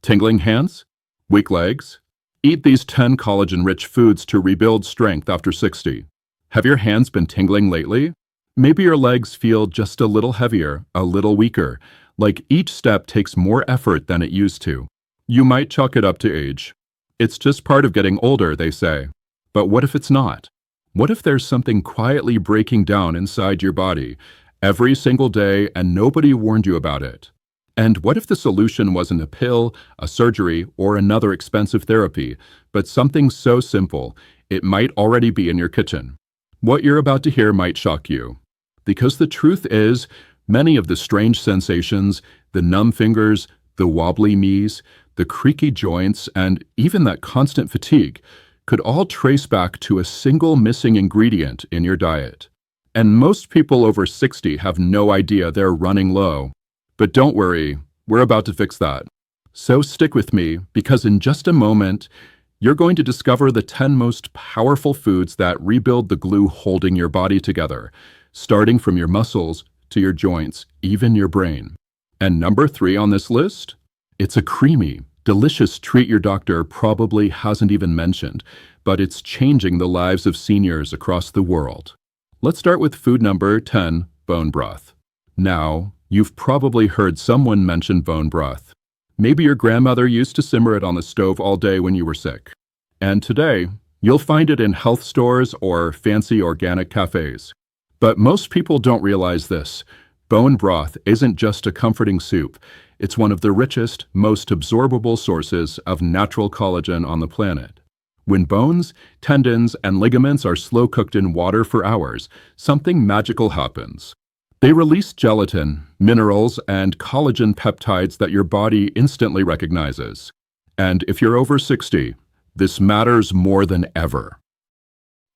Tingling hands? Weak legs? Eat these 10 collagen-rich foods to rebuild strength after 60. Have your hands been tingling lately? Maybe your legs feel just a little heavier, a little weaker, like each step takes more effort than it used to. You might chalk it up to age. It's just part of getting older, they say. But what if it's not? What if there's something quietly breaking down inside your body every single day and nobody warned you about it? And what if the solution wasn't a pill, a surgery, or another expensive therapy, but something so simple, it might already be in your kitchen? What you're about to hear might shock you. Because the truth is, many of the strange sensations, the numb fingers, the wobbly knees, the creaky joints, and even that constant fatigue could all trace back to a single missing ingredient in your diet. And most people over 60 have no idea they're running low. But don't worry, we're about to fix that. So stick with me, because in just a moment, you're going to discover the 10 most powerful foods that rebuild the glue holding your body together, starting from your muscles to your joints, even your brain. And number 3 on this list? It's a creamy, delicious treat your doctor probably hasn't even mentioned, but it's changing the lives of seniors across the world. Let's start with food number 10, bone broth. Now, you've probably heard someone mention bone broth. Maybe your grandmother used to simmer it on the stove all day when you were sick. And today, you'll find it in health stores or fancy organic cafes. But most people don't realize this. Bone broth isn't just a comforting soup. It's one of the richest, most absorbable sources of natural collagen on the planet. When bones, tendons, and ligaments are slow-cooked in water for hours, something magical happens. They release gelatin, minerals, and collagen peptides that your body instantly recognizes. And if you're over 60, this matters more than ever.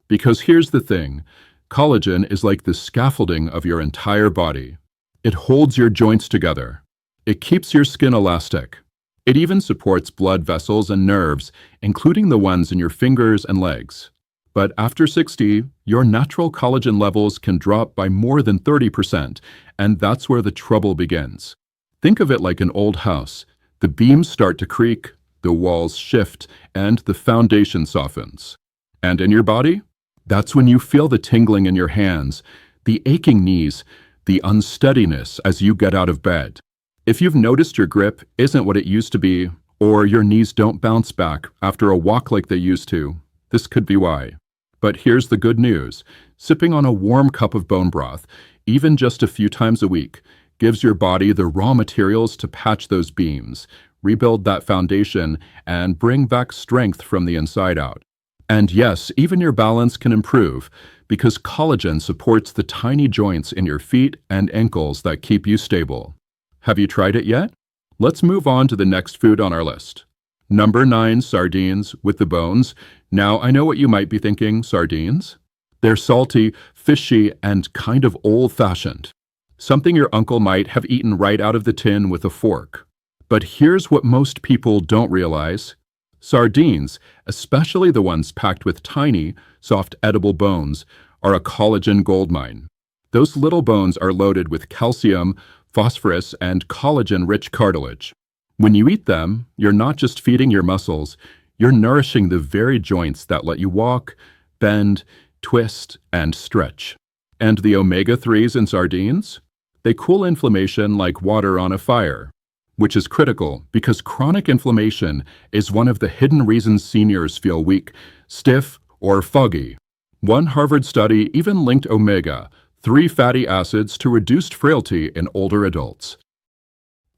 Because here's the thing, collagen is like the scaffolding of your entire body. It holds your joints together. It keeps your skin elastic. It even supports blood vessels and nerves, including the ones in your fingers and legs. But after 60, your natural collagen levels can drop by more than 30%, and that's where the trouble begins. Think of it like an old house. The beams start to creak, the walls shift, and the foundation softens. And in your body? That's when you feel the tingling in your hands, the aching knees, the unsteadiness as you get out of bed. If you've noticed your grip isn't what it used to be, or your knees don't bounce back after a walk like they used to, this could be why. But here's the good news. Sipping on a warm cup of bone broth, even just a few times a week, gives your body the raw materials to patch those beams, rebuild that foundation, and bring back strength from the inside out. And yes, even your balance can improve, because collagen supports the tiny joints in your feet and ankles that keep you stable. Have you tried it yet? Let's move on to the next food on our list. Number 9, sardines with the bones. Now, I know what you might be thinking, sardines? They're salty, fishy, and kind of old-fashioned. Something your uncle might have eaten right out of the tin with a fork. But here's what most people don't realize. Sardines, especially the ones packed with tiny, soft edible bones, are a collagen goldmine. Those little bones are loaded with calcium, phosphorus, and collagen-rich cartilage. When you eat them, you're not just feeding your muscles, you're nourishing the very joints that let you walk, bend, twist, and stretch. And the omega-3s in sardines? They cool inflammation like water on a fire, which is critical because chronic inflammation is one of the hidden reasons seniors feel weak, stiff, or foggy. One Harvard study even linked omega-3 fatty acids to reduced frailty in older adults.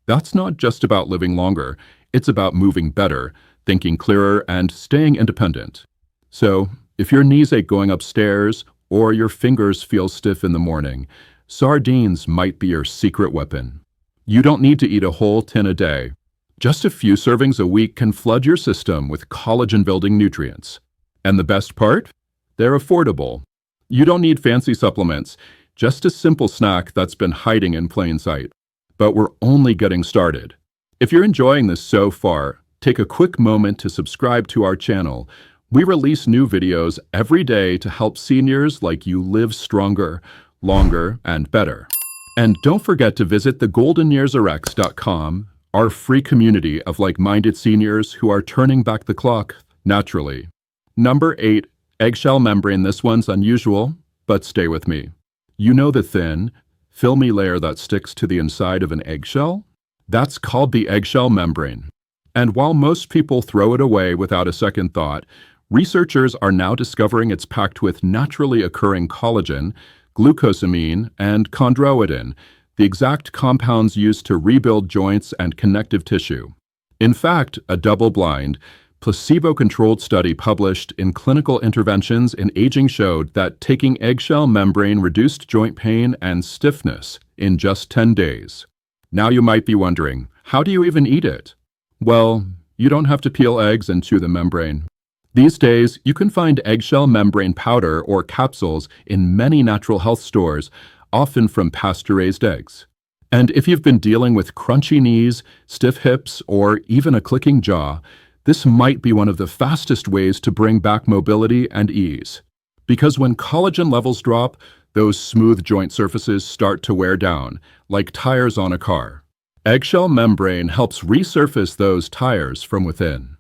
That's not just about living longer, it's about moving better, thinking clearer, and staying independent. So, if your knees ache going upstairs or your fingers feel stiff in the morning, sardines might be your secret weapon. You don't need to eat a whole tin a day. Just a few servings a week can flood your system with collagen-building nutrients. And the best part? They're affordable. You don't need fancy supplements, just a simple snack that's been hiding in plain sight. But we're only getting started. If you're enjoying this so far, take a quick moment to subscribe to our channel. We release new videos every day to help seniors like you live stronger, longer, and better. And don't forget to visit thegoldenyearsrx.com, our free community of like-minded seniors who are turning back the clock naturally. Number 8, eggshell membrane. This one's unusual, but stay with me. You know the thin, filmy layer that sticks to the inside of an eggshell? That's called the eggshell membrane. And while most people throw it away without a second thought, researchers are now discovering it's packed with naturally occurring collagen, glucosamine, and chondroitin, the exact compounds used to rebuild joints and connective tissue. In fact, a double-blind, placebo-controlled study published in Clinical Interventions in Aging showed that taking eggshell membrane reduced joint pain and stiffness in just 10 days. Now you might be wondering, how do you even eat it? Well, you don't have to peel eggs and chew the membrane. These days, you can find eggshell membrane powder or capsules in many natural health stores, often from pasture-raised eggs. And if you've been dealing with crunchy knees, stiff hips, or even a clicking jaw, this might be one of the fastest ways to bring back mobility and ease. Because when collagen levels drop, those smooth joint surfaces start to wear down, like tires on a car. Eggshell membrane helps resurface those tires from within.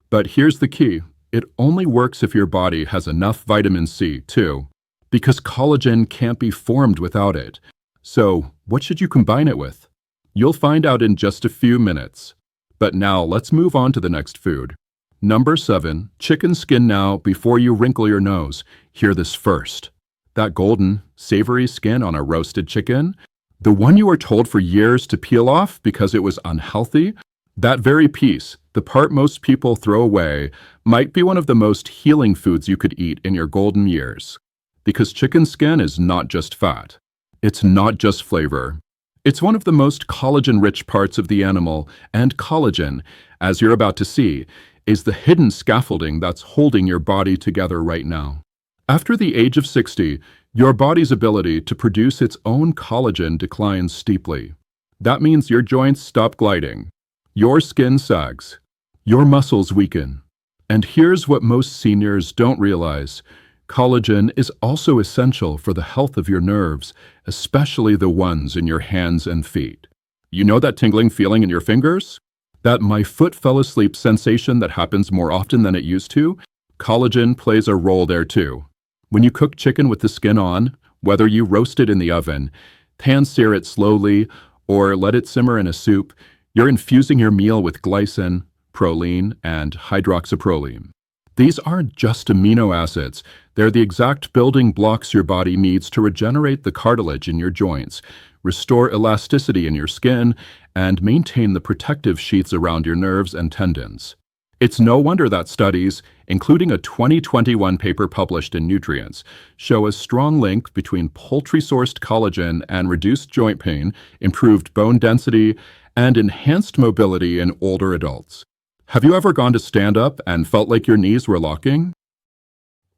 But here's the key. It only works if your body has enough vitamin C, too, because collagen can't be formed without it. So, what should you combine it with? You'll find out in just a few minutes. But now, let's move on to the next food. Number 7, chicken skin. Now, before you wrinkle your nose, hear this first. That golden, savory skin on a roasted chicken, the one you were told for years to peel off because it was unhealthy, that very piece, the part most people throw away, might be one of the most healing foods you could eat in your golden years. Because chicken skin is not just fat. It's not just flavor. It's one of the most collagen-rich parts of the animal, and collagen, as you're about to see, is the hidden scaffolding that's holding your body together right now. After the age of 60, your body's ability to produce its own collagen declines steeply. That means your joints stop gliding, your skin sags, your muscles weaken. And here's what most seniors don't realize. Collagen is also essential for the health of your nerves, especially the ones in your hands and feet. You know that tingling feeling in your fingers? That my foot fell asleep sensation that happens more often than it used to? Collagen plays a role there too. When you cook chicken with the skin on, whether you roast it in the oven, pan-sear it slowly, or let it simmer in a soup, you're infusing your meal with glycine, proline, and hydroxyproline. These aren't just amino acids. They're the exact building blocks your body needs to regenerate the cartilage in your joints, restore elasticity in your skin, and maintain the protective sheaths around your nerves and tendons. It's no wonder that studies, including a 2021 paper published in Nutrients, show a strong link between poultry-sourced collagen and reduced joint pain, improved bone density, and enhanced mobility in older adults. Have you ever gone to stand up and felt like your knees were locking?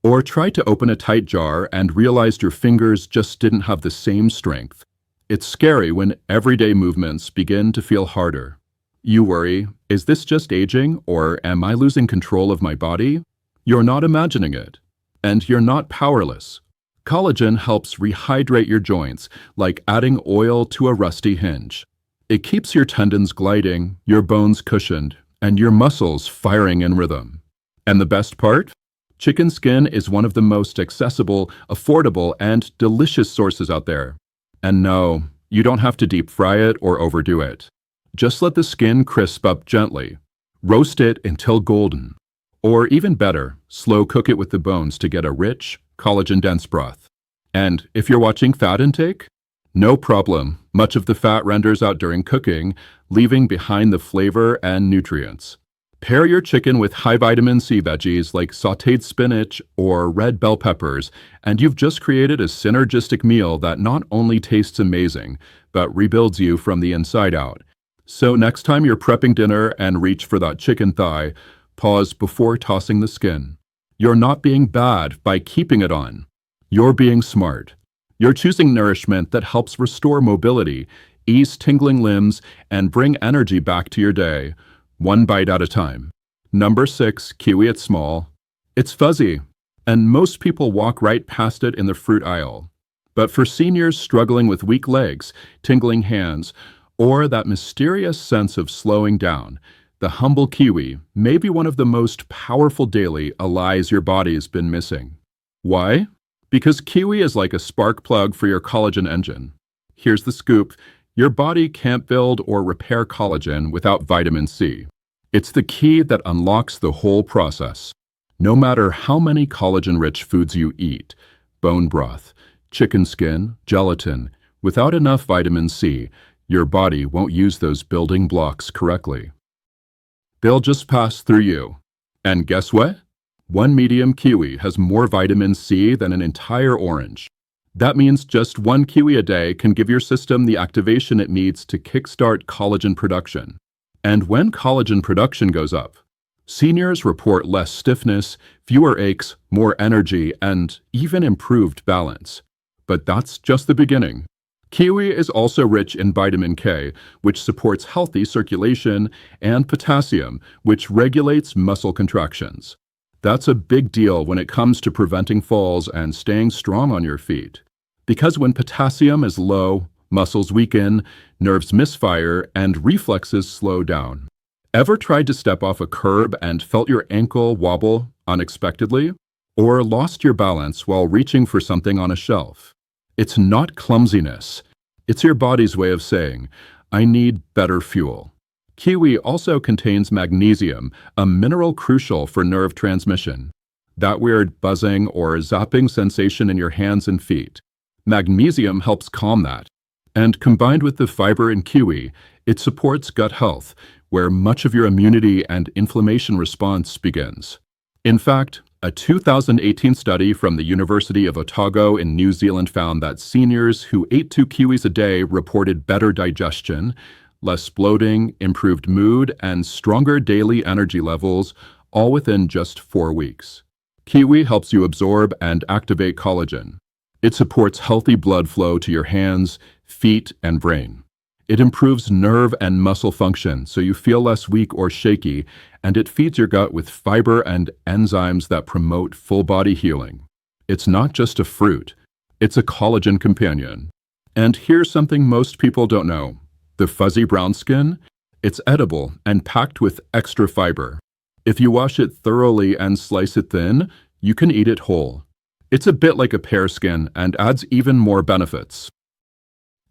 Or tried to open a tight jar and realized your fingers just didn't have the same strength? It's scary when everyday movements begin to feel harder. You worry, is this just aging, or am I losing control of my body? You're not imagining it. And you're not powerless. Collagen helps rehydrate your joints, like adding oil to a rusty hinge. It keeps your tendons gliding, your bones cushioned, and your muscles firing in rhythm. And the best part? Chicken skin is one of the most accessible, affordable, and delicious sources out there. And no, you don't have to deep fry it or overdo it. Just let the skin crisp up gently. Roast it until golden. Or even better, slow cook it with the bones to get a rich, collagen-dense broth. And if you're watching fat intake, no problem. Much of the fat renders out during cooking, leaving behind the flavor and nutrients. Pair your chicken with high vitamin C veggies like sautéed spinach or red bell peppers, and you've just created a synergistic meal that not only tastes amazing, but rebuilds you from the inside out. So next time you're prepping dinner and reach for that chicken thigh, pause before tossing the skin. You're not being bad by keeping it on. You're being smart. You're choosing nourishment that helps restore mobility, ease tingling limbs, and bring energy back to your day, one bite at a time. Number 6, kiwi. It's small. It's fuzzy, and most people walk right past it in the fruit aisle. But for seniors struggling with weak legs, tingling hands, or that mysterious sense of slowing down. The humble kiwi may be one of the most powerful daily allies your body's been missing. Why? Because kiwi is like a spark plug for your collagen engine. Here's the scoop: your body can't build or repair collagen without vitamin C. It's the key that unlocks the whole process. No matter how many collagen-rich foods you eat, bone broth, chicken skin, gelatin, without enough vitamin C, your body won't use those building blocks correctly. They'll just pass through you. And guess what? One medium kiwi has more vitamin C than an entire orange. That means just one kiwi a day can give your system the activation it needs to kickstart collagen production. And when collagen production goes up, seniors report less stiffness, fewer aches, more energy, and even improved balance. But that's just the beginning. Kiwi is also rich in vitamin K, which supports healthy circulation, and potassium, which regulates muscle contractions. That's a big deal when it comes to preventing falls and staying strong on your feet. Because when potassium is low, muscles weaken, nerves misfire, and reflexes slow down. Ever tried to step off a curb and felt your ankle wobble unexpectedly? Or lost your balance while reaching for something on a shelf? It's not clumsiness. It's your body's way of saying, I need better fuel. Kiwi also contains magnesium, a mineral crucial for nerve transmission. That weird buzzing or zapping sensation in your hands and feet. Magnesium helps calm that. And combined with the fiber in kiwi, it supports gut health, where much of your immunity and inflammation response begins. In fact, a 2018 study from the University of Otago in New Zealand found that seniors who ate 2 kiwis a day reported better digestion, less bloating, improved mood, and stronger daily energy levels, all within just 4 weeks. Kiwi helps you absorb and activate collagen. It supports healthy blood flow to your hands, feet, and brain. It improves nerve and muscle function so you feel less weak or shaky, and it feeds your gut with fiber and enzymes that promote full-body healing. It's not just a fruit, it's a collagen companion. And here's something most people don't know. The fuzzy brown skin? It's edible and packed with extra fiber. If you wash it thoroughly and slice it thin, you can eat it whole. It's a bit like a pear skin and adds even more benefits.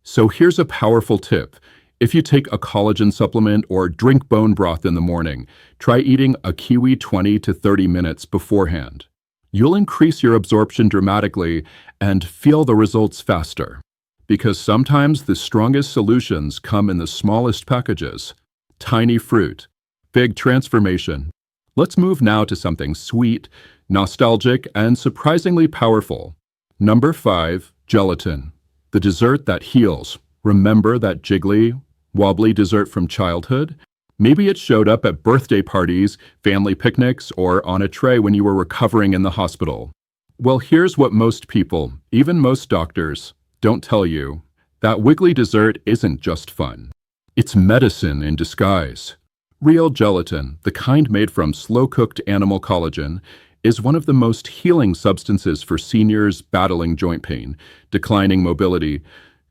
So here's a powerful tip. If you take a collagen supplement or drink bone broth in the morning, try eating a kiwi 20 to 30 minutes beforehand. You'll increase your absorption dramatically and feel the results faster. Because sometimes the strongest solutions come in the smallest packages. Tiny fruit. Big transformation. Let's move now to something sweet, nostalgic, and surprisingly powerful. Number 5, gelatin. The dessert that heals. Remember that jiggly, wobbly dessert from childhood? Maybe it showed up at birthday parties, family picnics, or on a tray when you were recovering in the hospital. Well, here's what most people, even most doctors, don't tell you. That wiggly dessert isn't just fun. It's medicine in disguise. Real gelatin, the kind made from slow-cooked animal collagen, is one of the most healing substances for seniors battling joint pain, declining mobility,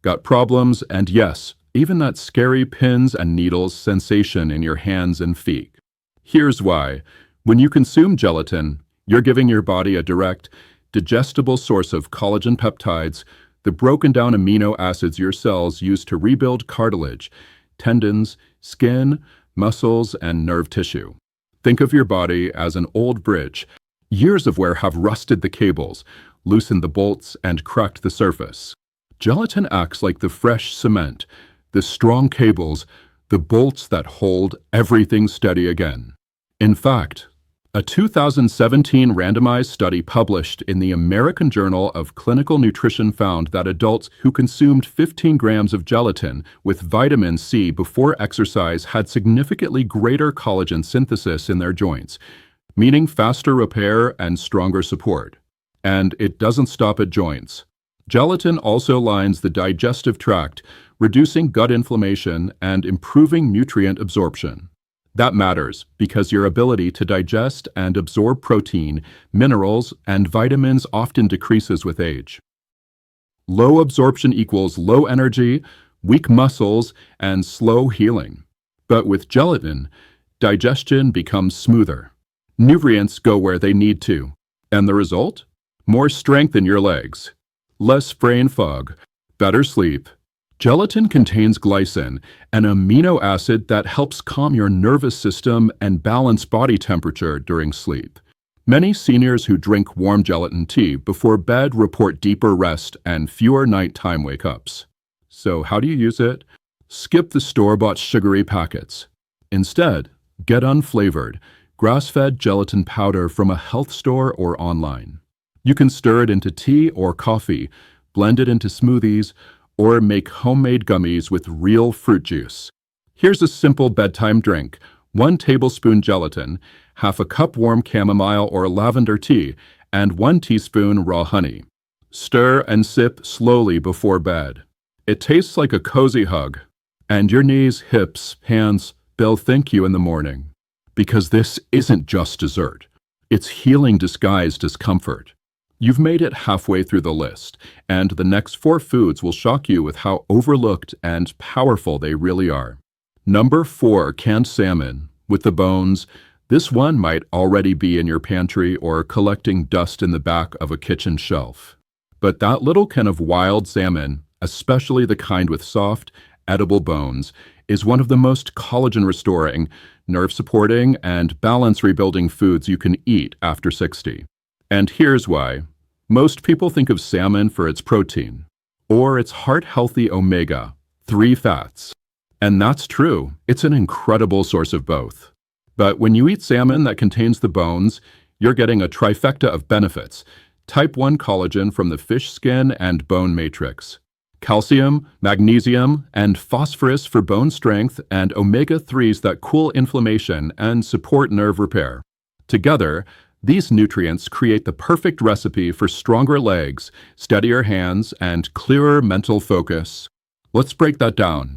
gut problems, and yes, even that scary pins and needles sensation in your hands and feet. Here's why. When you consume gelatin, you're giving your body a direct, digestible source of collagen peptides, the broken down amino acids your cells use to rebuild cartilage, tendons, skin, muscles, and nerve tissue. Think of your body as an old bridge. Years of wear have rusted the cables, loosened the bolts, and cracked the surface. Gelatin acts like the fresh cement, the strong cables, the bolts that hold everything steady again. In fact, a 2017 randomized study published in the American Journal of Clinical Nutrition found that adults who consumed 15 grams of gelatin with vitamin C before exercise had significantly greater collagen synthesis in their joints, meaning faster repair and stronger support. And it doesn't stop at joints. Gelatin also lines the digestive tract, reducing gut inflammation and improving nutrient absorption. That matters because your ability to digest and absorb protein, minerals, and vitamins often decreases with age. Low absorption equals low energy, weak muscles, and slow healing. But with gelatin, digestion becomes smoother. Nutrients go where they need to. And the result? More strength in your legs, less brain fog, better sleep. Gelatin contains glycine, an amino acid that helps calm your nervous system and balance body temperature during sleep. Many seniors who drink warm gelatin tea before bed report deeper rest and fewer nighttime wake-ups. So how do you use it? Skip the store-bought sugary packets. Instead, get unflavored, grass-fed gelatin powder from a health store or online. You can stir it into tea or coffee, blend it into smoothies, or make homemade gummies with real fruit juice. Here's a simple bedtime drink: 1 tablespoon gelatin, half a cup warm chamomile or lavender tea, and 1 teaspoon raw honey. Stir and sip slowly before bed. It tastes like a cozy hug, and your knees, hips, hands, they'll thank you in the morning. Because this isn't just dessert. It's healing disguised as comfort. You've made it halfway through the list, and the next 4 foods will shock you with how overlooked and powerful they really are. Number 4, canned salmon. With the bones, this one might already be in your pantry or collecting dust in the back of a kitchen shelf. But that little can of wild salmon, especially the kind with soft, edible bones, is one of the most collagen-restoring, nerve-supporting, and balance-rebuilding foods you can eat after 60. And here's why. Most people think of salmon for its protein, or its heart-healthy omega-3 fats. And that's true. It's an incredible source of both. But when you eat salmon that contains the bones, you're getting a trifecta of benefits: type 1 collagen from the fish skin and bone matrix, calcium, magnesium, and phosphorus for bone strength, and omega-3s that cool inflammation and support nerve repair. Together, these nutrients create the perfect recipe for stronger legs, steadier hands, and clearer mental focus. Let's break that down.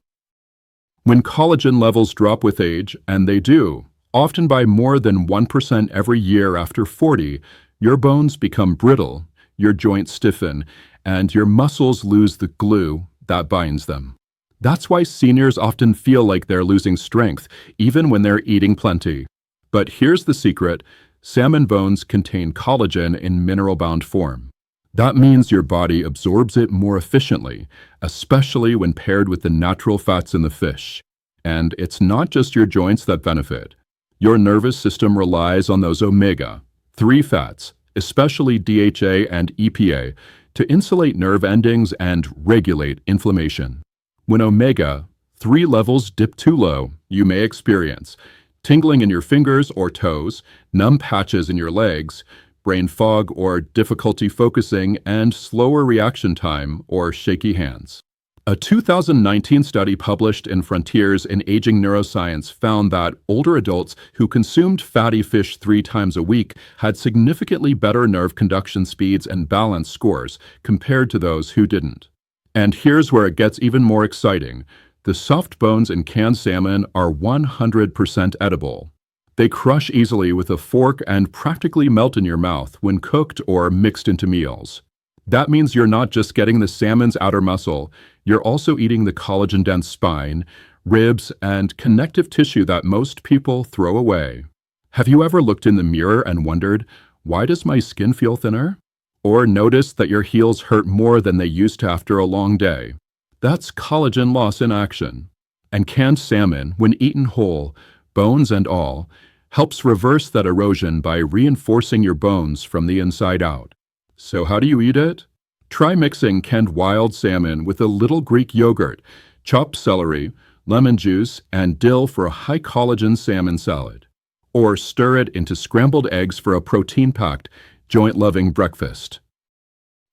When collagen levels drop with age, and they do, often by more than 1% every year after 40, your bones become brittle, your joints stiffen, and your muscles lose the glue that binds them. That's why seniors often feel like they're losing strength, even when they're eating plenty. But here's the secret: salmon bones contain collagen in mineral-bound form. That means your body absorbs it more efficiently, especially when paired with the natural fats in the fish. And it's not just your joints that benefit. Your nervous system relies on those omega-3 fats, especially DHA and EPA, to insulate nerve endings and regulate inflammation. When omega-3 levels dip too low, you may experience tingling in your fingers or toes, numb patches in your legs, brain fog or difficulty focusing, and slower reaction time or shaky hands. A 2019 study published in Frontiers in Aging Neuroscience found that older adults who consumed fatty fish 3 times a week had significantly better nerve conduction speeds and balance scores compared to those who didn't. And here's where it gets even more exciting. The soft bones in canned salmon are 100% edible. They crush easily with a fork and practically melt in your mouth when cooked or mixed into meals. That means you're not just getting the salmon's outer muscle, you're also eating the collagen-dense spine, ribs, and connective tissue that most people throw away. Have you ever looked in the mirror and wondered, why does my skin feel thinner? Or noticed that your heels hurt more than they used to after a long day? That's collagen loss in action. And canned salmon, when eaten whole, bones and all, helps reverse that erosion by reinforcing your bones from the inside out. So how do you eat it? Try mixing canned wild salmon with a little Greek yogurt, chopped celery, lemon juice, and dill for a high collagen salmon salad. Or stir it into scrambled eggs for a protein-packed, joint-loving breakfast.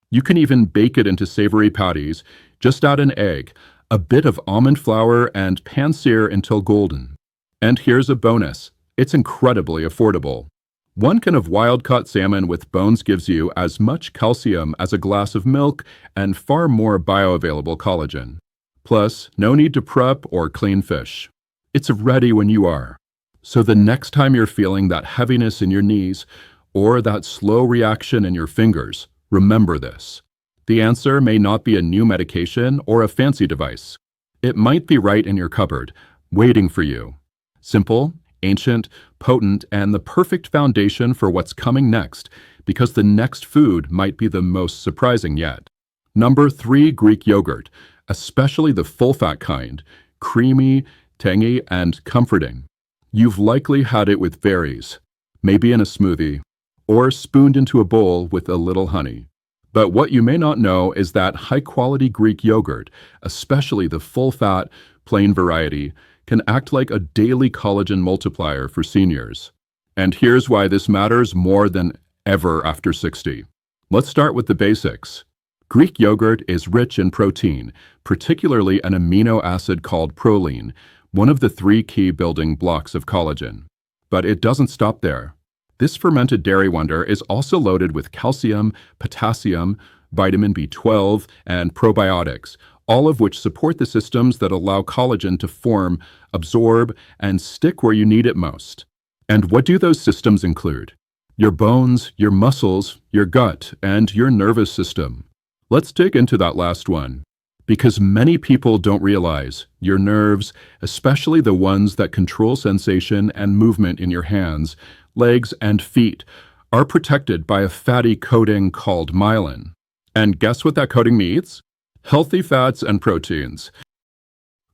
You can even bake it into savory patties. Just add an egg, a bit of almond flour, and pan-sear until golden. And here's a bonus. It's incredibly affordable. 1 can of wild-caught salmon with bones gives you as much calcium as a glass of milk and far more bioavailable collagen. Plus, no need to prep or clean fish. It's ready when you are. So the next time you're feeling that heaviness in your knees or that slow reaction in your fingers, remember this. The answer may not be a new medication or a fancy device. It might be right in your cupboard, waiting for you. Simple, ancient, potent, and the perfect foundation for what's coming next, because the next food might be the most surprising yet. Number 3, Greek yogurt, especially the full-fat kind, creamy, tangy, and comforting. You've likely had it with berries, maybe in a smoothie, or spooned into a bowl with a little honey. But what you may not know is that high-quality Greek yogurt, especially the full-fat, plain variety, can act like a daily collagen multiplier for seniors. And here's why this matters more than ever after 60. Let's start with the basics. Greek yogurt is rich in protein, particularly an amino acid called proline, one of the 3 key building blocks of collagen. But it doesn't stop there. This fermented dairy wonder is also loaded with calcium, potassium, vitamin B12, and probiotics, all of which support the systems that allow collagen to form, absorb, and stick where you need it most. And what do those systems include? Your bones, your muscles, your gut, and your nervous system. Let's dig into that last one. Because many people don't realize your nerves, especially the ones that control sensation and movement in your hands, legs, and feet, are protected by a fatty coating called myelin. And guess what that coating means? Healthy fats and proteins.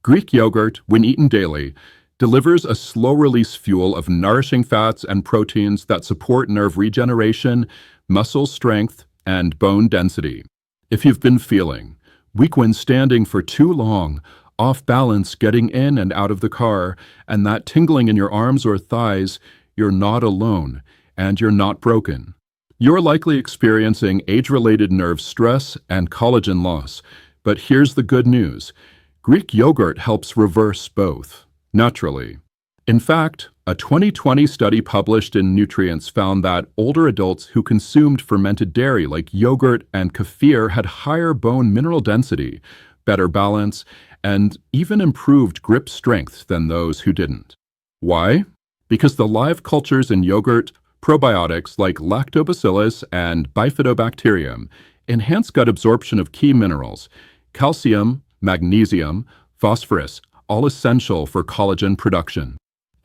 Greek yogurt, when eaten daily, delivers a slow-release fuel of nourishing fats and proteins that support nerve regeneration, muscle strength, and bone density. If you've been feeling weak when standing for too long, off balance getting in and out of the car, and that tingling in your arms or thighs, you're not alone, and you're not broken. You're likely experiencing age-related nerve stress and collagen loss, but here's the good news. Greek yogurt helps reverse both, naturally. In fact, a 2020 study published in Nutrients found that older adults who consumed fermented dairy like yogurt and kefir had higher bone mineral density, better balance, and even improved grip strength than those who didn't. Why? Because the live cultures in yogurt, probiotics like lactobacillus and bifidobacterium, enhance gut absorption of key minerals, calcium, magnesium, phosphorus, all essential for collagen production.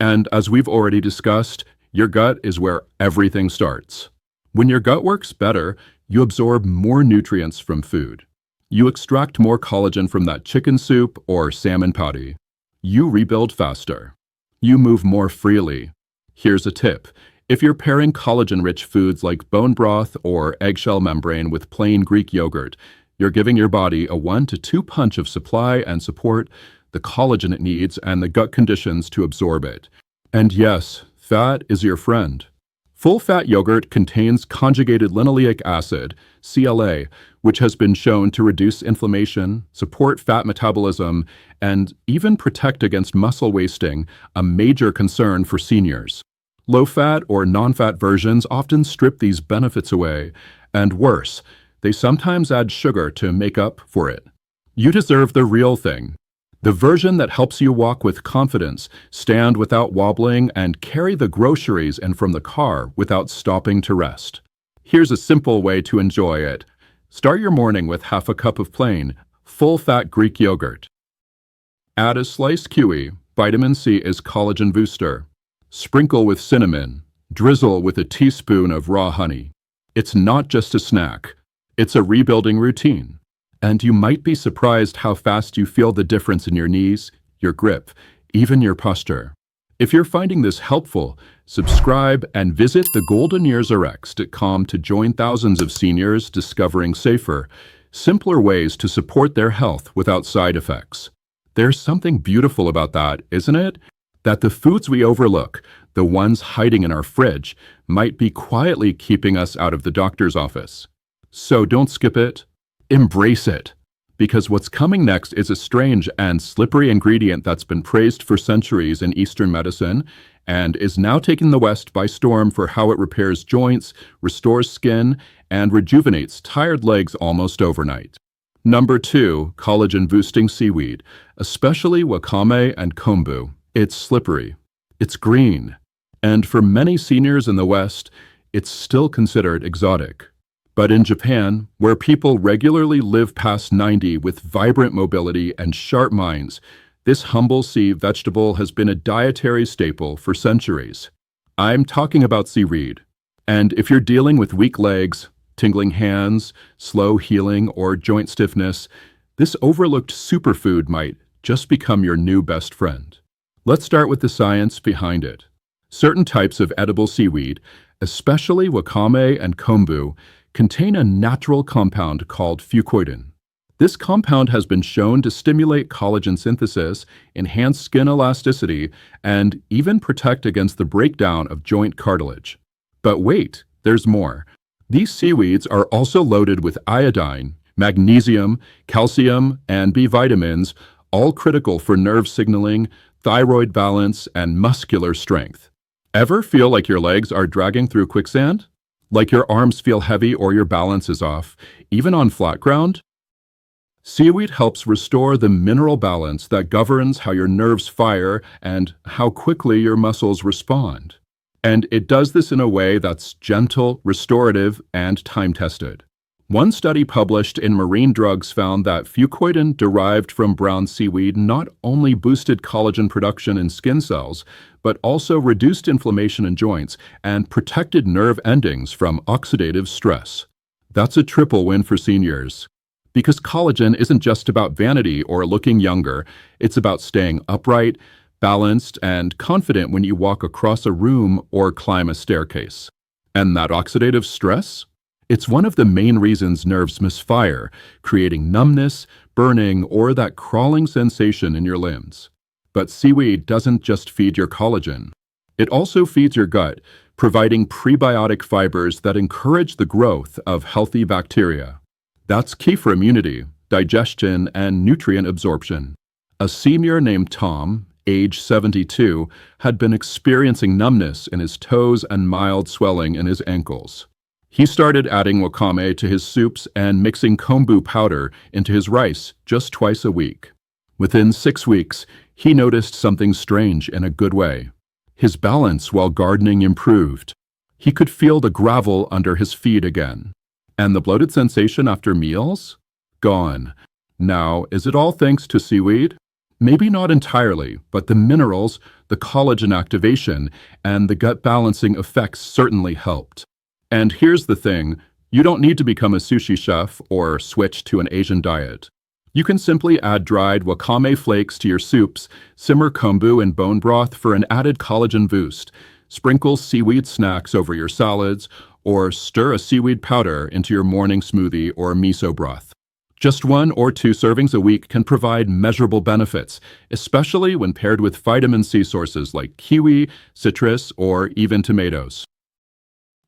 And as we've already discussed, your gut is where everything starts. When your gut works better, you absorb more nutrients from food. You extract more collagen from that chicken soup or salmon patty. You rebuild faster. You move more freely. Here's a tip. If you're pairing collagen-rich foods like bone broth or eggshell membrane with plain Greek yogurt, you're giving your body a 1 to 2 punch of supply and support, the collagen it needs, and the gut conditions to absorb it. And yes, fat is your friend. Full-fat yogurt contains conjugated linoleic acid, CLA, which has been shown to reduce inflammation, support fat metabolism, and even protect against muscle wasting, a major concern for seniors. Low-fat or non-fat versions often strip these benefits away, and worse, they sometimes add sugar to make up for it. You deserve the real thing. The version that helps you walk with confidence, stand without wobbling, and carry the groceries in from the car without stopping to rest. Here's a simple way to enjoy it. Start your morning with half a cup of plain, full-fat Greek yogurt. Add a sliced kiwi, vitamin C is collagen booster. Sprinkle with cinnamon. Drizzle with a teaspoon of raw honey. It's not just a snack. It's a rebuilding routine. And you might be surprised how fast you feel the difference in your knees, your grip, even your posture. If you're finding this helpful, subscribe and visit thegoldenyearsrx.com to join thousands of seniors discovering safer, simpler ways to support their health without side effects. There's something beautiful about that, isn't it? That the foods we overlook, the ones hiding in our fridge, might be quietly keeping us out of the doctor's office. So don't skip it. Embrace it, because what's coming next is a strange and slippery ingredient that's been praised for centuries in Eastern medicine and is now taking the West by storm for how it repairs joints, restores skin, and rejuvenates tired legs almost overnight. Number 2, collagen-boosting seaweed, especially wakame and kombu. It's slippery. It's green. And for many seniors in the West, it's still considered exotic. But in Japan, where people regularly live past 90 with vibrant mobility and sharp minds, this humble sea vegetable has been a dietary staple for centuries. I'm talking about seaweed. And if you're dealing with weak legs, tingling hands, slow healing, or joint stiffness, this overlooked superfood might just become your new best friend. Let's start with the science behind it. Certain types of edible seaweed, especially wakame and kombu, contain a natural compound called fucoidan. This compound has been shown to stimulate collagen synthesis, enhance skin elasticity, and even protect against the breakdown of joint cartilage. But wait, there's more. These seaweeds are also loaded with iodine, magnesium, calcium, and B vitamins, all critical for nerve signaling, thyroid balance, and muscular strength. Ever feel like your legs are dragging through quicksand? Like your arms feel heavy or your balance is off, even on flat ground? Seaweed helps restore the mineral balance that governs how your nerves fire and how quickly your muscles respond. And it does this in a way that's gentle, restorative, and time-tested. One study published in Marine Drugs found that fucoidan derived from brown seaweed not only boosted collagen production in skin cells, but also reduced inflammation in joints and protected nerve endings from oxidative stress. That's a triple win for seniors. Because collagen isn't just about vanity or looking younger, it's about staying upright, balanced, and confident when you walk across a room or climb a staircase. And that oxidative stress? It's one of the main reasons nerves misfire, creating numbness, burning, or that crawling sensation in your limbs. But seaweed doesn't just feed your collagen. It also feeds your gut, providing prebiotic fibers that encourage the growth of healthy bacteria. That's key for immunity, digestion, and nutrient absorption. A senior named Tom, age 72, had been experiencing numbness in his toes and mild swelling in his ankles. He started adding wakame to his soups and mixing kombu powder into his rice just twice a week. Within 6 weeks, he noticed something strange in a good way. His balance while gardening improved. He could feel the gravel under his feet again. And the bloated sensation after meals? Gone. Now, is it all thanks to seaweed? Maybe not entirely, but the minerals, the collagen activation, and the gut balancing effects certainly helped. And here's the thing, you don't need to become a sushi chef or switch to an Asian diet. You can simply add dried wakame flakes to your soups, simmer kombu in bone broth for an added collagen boost, sprinkle seaweed snacks over your salads, or stir a seaweed powder into your morning smoothie or miso broth. Just 1 or 2 servings a week can provide measurable benefits, especially when paired with vitamin C sources like kiwi, citrus, or even tomatoes.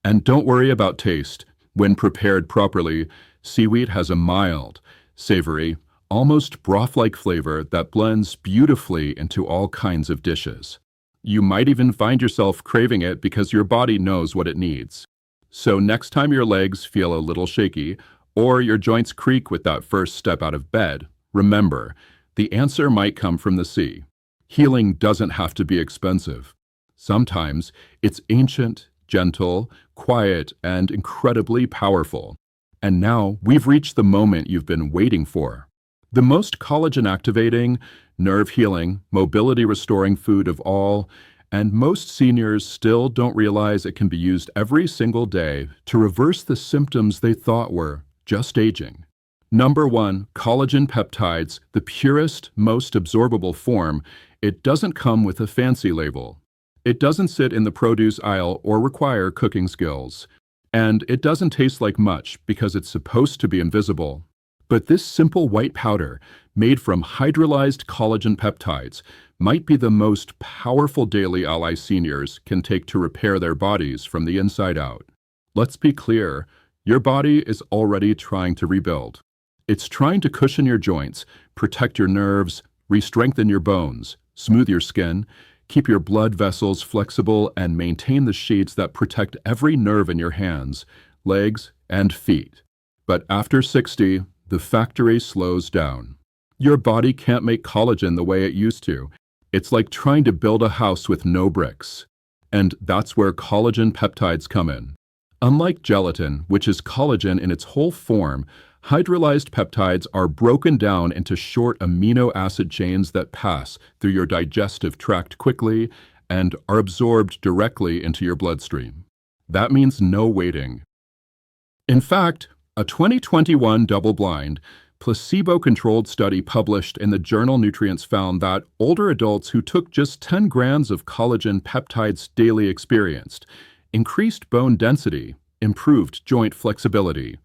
And don't worry about taste. When prepared properly, seaweed has a mild, savory, almost broth-like flavor that blends beautifully into all kinds of dishes. You might even find yourself craving it because your body knows what it needs. So next time your legs feel a little shaky, or your joints creak with that first step out of bed, remember, the answer might come from the sea. Healing doesn't have to be expensive. Sometimes it's ancient, gentle, quiet, and incredibly powerful. And now we've reached the moment you've been waiting for. The most collagen-activating, nerve-healing, mobility-restoring food of all, and most seniors still don't realize it can be used every single day to reverse the symptoms they thought were just aging. Number 1, collagen peptides, the purest, most absorbable form. It doesn't come with a fancy label. It doesn't sit in the produce aisle or require cooking skills. And it doesn't taste like much because it's supposed to be invisible. But this simple white powder, made from hydrolyzed collagen peptides, might be the most powerful daily ally seniors can take to repair their bodies from the inside out. Let's be clear, your body is already trying to rebuild. It's trying to cushion your joints, protect your nerves, re-strengthen your bones, smooth your skin, keep your blood vessels flexible, and maintain the sheets that protect every nerve in your hands, legs, and feet. But after 60, the factory slows down. Your body can't make collagen the way it used to. It's like trying to build a house with no bricks. And that's where collagen peptides come in. Unlike gelatin, which is collagen in its whole form, hydrolyzed peptides are broken down into short amino acid chains that pass through your digestive tract quickly and are absorbed directly into your bloodstream. That means no waiting. In fact, a 2021 double-blind, placebo-controlled study published in the journal Nutrients found that older adults who took just 10 grams of collagen peptides daily experienced increased bone density, improved joint flexibility,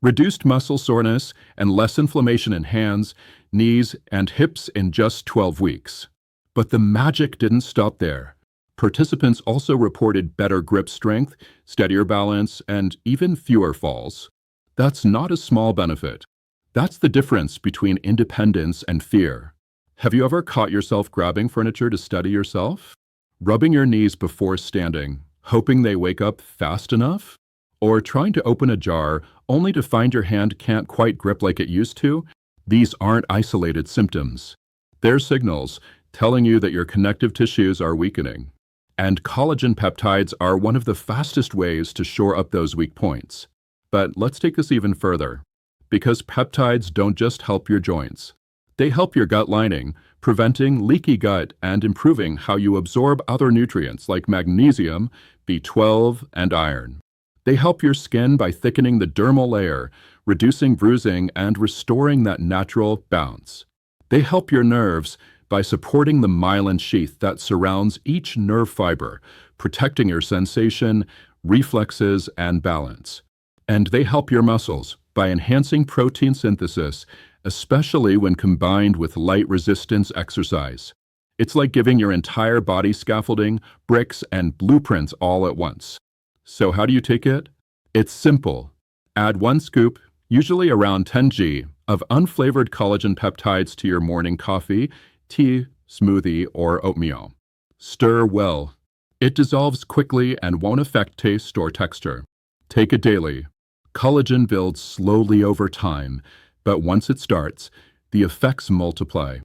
reduced muscle soreness, and less inflammation in hands, knees, and hips in just 12 weeks. But the magic didn't stop there. Participants also reported better grip strength, steadier balance, and even fewer falls. That's not a small benefit. That's the difference between independence and fear. Have you ever caught yourself grabbing furniture to steady yourself? Rubbing your knees before standing, hoping they wake up fast enough? Or trying to open a jar only to find your hand can't quite grip like it used to? These aren't isolated symptoms. They're signals telling you that your connective tissues are weakening. And collagen peptides are one of the fastest ways to shore up those weak points. But let's take this even further. Because peptides don't just help your joints. They help your gut lining, preventing leaky gut and improving how you absorb other nutrients like magnesium, B12, and iron. They help your skin by thickening the dermal layer, reducing bruising, and restoring that natural bounce. They help your nerves by supporting the myelin sheath that surrounds each nerve fiber, protecting your sensation, reflexes, and balance. And they help your muscles by enhancing protein synthesis, especially when combined with light resistance exercise. It's like giving your entire body scaffolding, bricks, and blueprints all at once. So how do you take it? It's simple. Add 1 scoop, usually around 10 g, of unflavored collagen peptides to your morning coffee, tea, smoothie, or oatmeal. Stir well. It dissolves quickly and won't affect taste or texture. Take it daily. Collagen builds slowly over time, but once it starts, the effects multiply.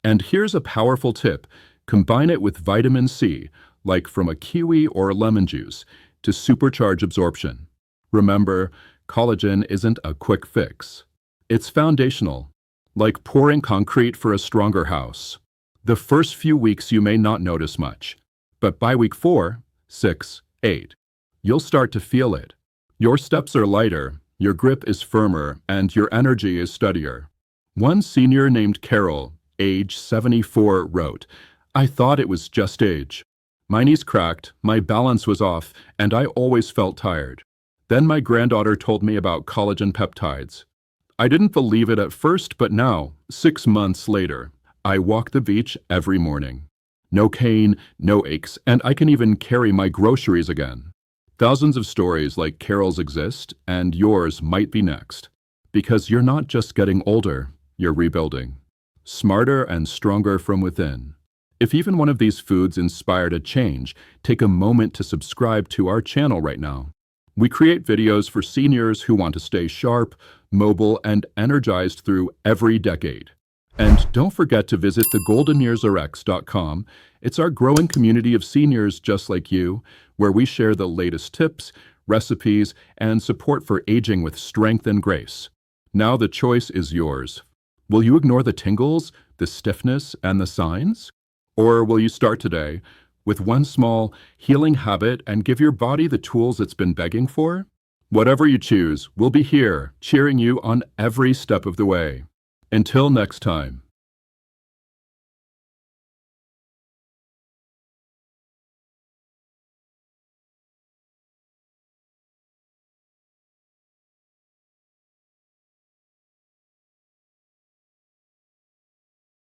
And here's a powerful tip. Combine it with vitamin C, like from a kiwi or lemon juice, to supercharge absorption. Remember, collagen isn't a quick fix. It's foundational, like pouring concrete for a stronger house. The first few weeks you may not notice much, but by week 4, 6, 8, you'll start to feel it. Your steps are lighter, your grip is firmer, and your energy is steadier. One senior named Carol, age 74, wrote, "I thought it was just age. My knees cracked, my balance was off, and I always felt tired. Then my granddaughter told me about collagen peptides. I didn't believe it at first, but now, 6 months later, I walk the beach every morning. No cane, no aches, and I can even carry my groceries again." Thousands of stories like Carol's exist, and yours might be next. Because you're not just getting older, you're rebuilding. Smarter and stronger from within. If even one of these foods inspired a change, take a moment to subscribe to our channel right now. We create videos for seniors who want to stay sharp, mobile, and energized through every decade. And don't forget to visit thegoldenyearsrx.com. It's our growing community of seniors just like you, where we share the latest tips, recipes, and support for aging with strength and grace. Now the choice is yours. Will you ignore the tingles, the stiffness, and the signs? Or will you start today with one small healing habit and give your body the tools it's been begging for? Whatever you choose, we'll be here, cheering you on every step of the way. Until next time.